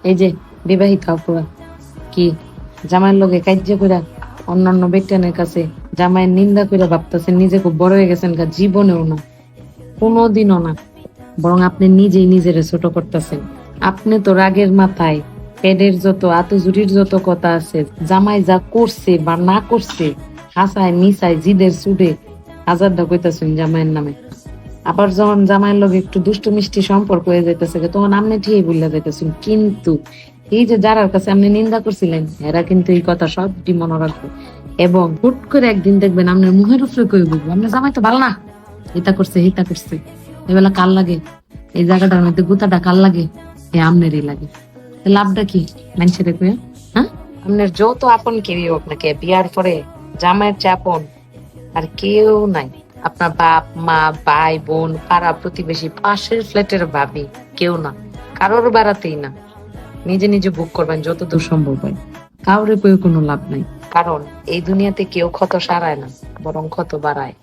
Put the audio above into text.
এই যে বিবাহিত আপুরা কি জামাইয়ের লগে কাজ্য কইরা অন্যান্য ব্যক্তিদের কাছে জামাইয়ের নিন্দা কইরা ভাবতেছেন নিজে খুব বড় হয়ে গেছেন, জীবনেও না, কোনোদিনও না। বরং আপনি নিজেই নিজেরে ছোট করতেছেন। আপনি তো রাগের মাথায় পেটের যত আতজুরির যত কথা আছে, জামাই যা করছে বা না করছে, হাসায় মিসায় জিদের সুডে হাজারটা কইতাছেন জামাইয়ের নামে। আবার যখন জামাইয়ের লগে একটু দুষ্টু মিষ্টি সম্পর্ক হয়ে যাইতেছে তখন আপনি ঠিকই বললা যাইতেছেন। কিন্তু এই যে যারার কাছে আপনি নিন্দা করছিলেন এরা কিন্তু এই কথা সবটি মনে রাখবে, এবং হুট করে একদিন দেখবেন আপনার মুখের উপরে কয়ে বলবো আপনার জামাই তো ভালো না, এটা করছে হিতা করছে। এবেলা কার লাগে? এই জায়গাটার মধ্যে গুতাটা কার লাগে? এ আমনেরই লাগে। লাভটা কি মানুষের কয়ে? হ্যাঁ, আপনার যত আপন কেউই হোক নাকি বিয়ার পরে জামাইয়ের চেয়ে আপন আর কেউ নাই। আপনার বাপ মা ভাই বোন পাড়া প্রতিবেশী পাশের ফ্ল্যাটের ভাবি কেউ না, কারোর বাড়াতেই না। নিজে নিজে বুক করবেন যতদূর সম্ভব হয়, কাউরে কয়ে কোনো লাভ নাই। কারণ এই দুনিয়াতে কেউ ক্ষত সারায় না, বরং ক্ষত বাড়ায়।